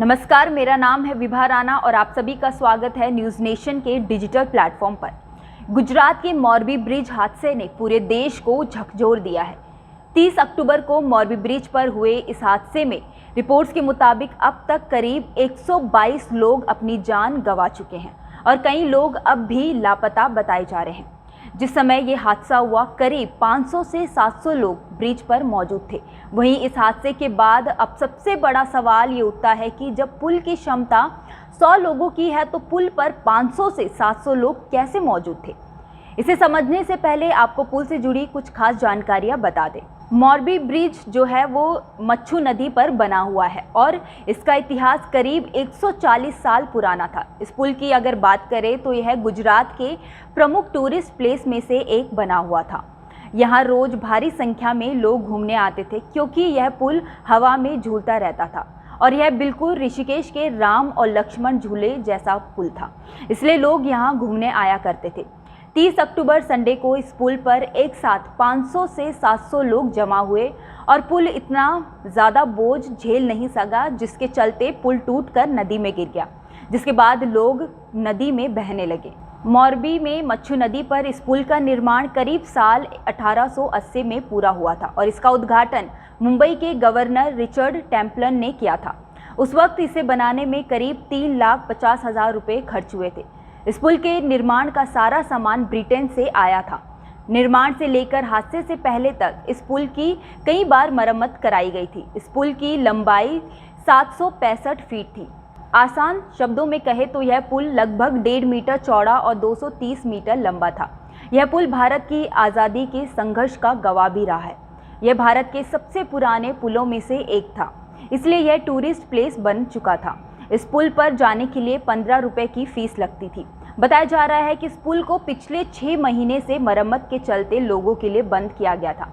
नमस्कार, मेरा नाम है विभा राणा और आप सभी का स्वागत है न्यूज़ नेशन के डिजिटल प्लेटफॉर्म पर। गुजरात के मोरबी ब्रिज हादसे ने पूरे देश को झकझोर दिया है। 30 अक्टूबर को मोरबी ब्रिज पर हुए इस हादसे में रिपोर्ट्स के मुताबिक अब तक करीब 122 लोग अपनी जान गंवा चुके हैं और कई लोग अब भी लापता बताए जा रहे हैं। जिस समय ये हादसा हुआ, करीब 500 से 700 लोग ब्रिज पर मौजूद थे। वहीं इस हादसे के बाद अब सबसे बड़ा सवाल ये उठता है कि जब पुल की क्षमता 100 लोगों की है तो पुल पर 500 से 700 लोग कैसे मौजूद थे। इसे समझने से पहले आपको पुल से जुड़ी कुछ खास जानकारियां बता दें। मोरबी ब्रिज जो है वो मच्छू नदी पर बना हुआ है और इसका इतिहास करीब 140 साल पुराना था। इस पुल की अगर बात करें तो यह गुजरात के प्रमुख टूरिस्ट प्लेस में से एक बना हुआ था। यहाँ रोज भारी संख्या में लोग घूमने आते थे क्योंकि यह पुल हवा में झूलता रहता था और यह बिल्कुल ऋषिकेश के राम और लक्ष्मण झूले जैसा पुल था, इसलिए लोग यहाँ घूमने आया करते थे। 30 अक्टूबर संडे को इस पुल पर एक साथ 500 से 700 लोग जमा हुए और पुल इतना ज़्यादा बोझ झेल नहीं सका, जिसके चलते पुल टूटकर नदी में गिर गया, जिसके बाद लोग नदी में बहने लगे। मोरबी में मच्छू नदी पर इस पुल का निर्माण करीब साल 1880 में पूरा हुआ था और इसका उद्घाटन मुंबई के गवर्नर रिचर्ड टेम्पलन ने किया था। उस वक्त इसे बनाने में करीब 3,50,000 रुपये खर्च हुए थे। इस पुल के निर्माण का सारा सामान ब्रिटेन से आया था। निर्माण से लेकर हादसे से पहले तक इस पुल की कई बार मरम्मत कराई गई थी। इस पुल की लंबाई 765 फीट थी। आसान शब्दों में कहे तो यह पुल लगभग 1.5 मीटर चौड़ा और 230 मीटर लंबा था। यह पुल भारत की आज़ादी के संघर्ष का गवाह भी रहा है। यह भारत के सबसे पुराने पुलों में से एक था, इसलिए यह टूरिस्ट प्लेस बन चुका था। इस पुल पर जाने के लिए 15 रुपये की फीस लगती थी। बताया जा रहा है कि इस पुल को पिछले 6 महीने से मरम्मत के चलते लोगों के लिए बंद किया गया था।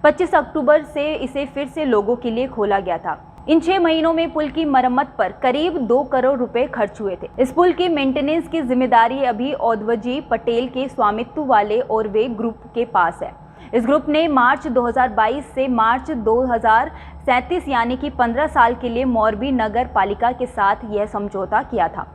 25 अक्टूबर से इसे फिर से लोगों के लिए खोला गया था। इन 6 महीनों में पुल की मरम्मत पर करीब 2 करोड़ रुपए खर्च हुए थे। इस पुल की मेंटेनेंस की जिम्मेदारी अभी औदवजी पटेल के स्वामित्व वाले ओरवे ग्रुप के पास है। इस ग्रुप ने मार्च 2022 से मार्च 2037 यानी कि 15 साल के लिए मोरबी नगर पालिका के साथ यह समझौता किया था।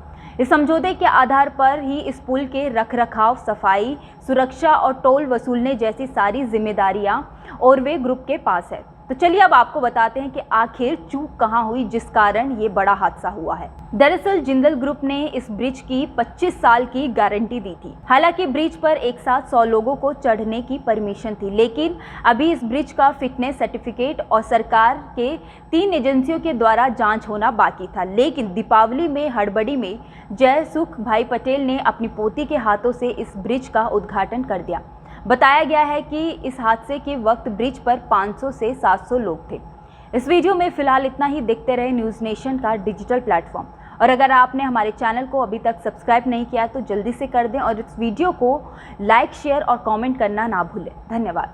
इस समझौते के आधार पर ही इस पुल के रखरखाव, सफाई, सुरक्षा और टोल वसूलने जैसी सारी जिम्मेदारियां ओरवे ग्रुप के पास है। तो चलिए अब आपको बताते हैं कि आखिर चूक कहां हुई जिस कारण ये बड़ा हादसा हुआ है। दरअसल जिंदल ग्रुप ने इस ब्रिज की 25 साल की गारंटी दी थी। हालांकि ब्रिज पर एक साथ 100 लोगों को चढ़ने की परमिशन थी, लेकिन अभी इस ब्रिज का फिटनेस सर्टिफिकेट और सरकार के 3 एजेंसियों के द्वारा जांच होना बाकी था। लेकिन दीपावली में हड़बड़ी में जयसुख भाई पटेल ने अपनी पोती के हाथों से इस ब्रिज का उद्घाटन कर दिया। बताया गया है कि इस हादसे के वक्त ब्रिज पर 500 से 700 लोग थे। इस वीडियो में फिलहाल इतना ही। देखते रहे न्यूज़ नेशन का डिजिटल प्लेटफॉर्म और अगर आपने हमारे चैनल को अभी तक सब्सक्राइब नहीं किया तो जल्दी से कर दें और इस वीडियो को लाइक, शेयर और कमेंट करना ना भूलें। धन्यवाद।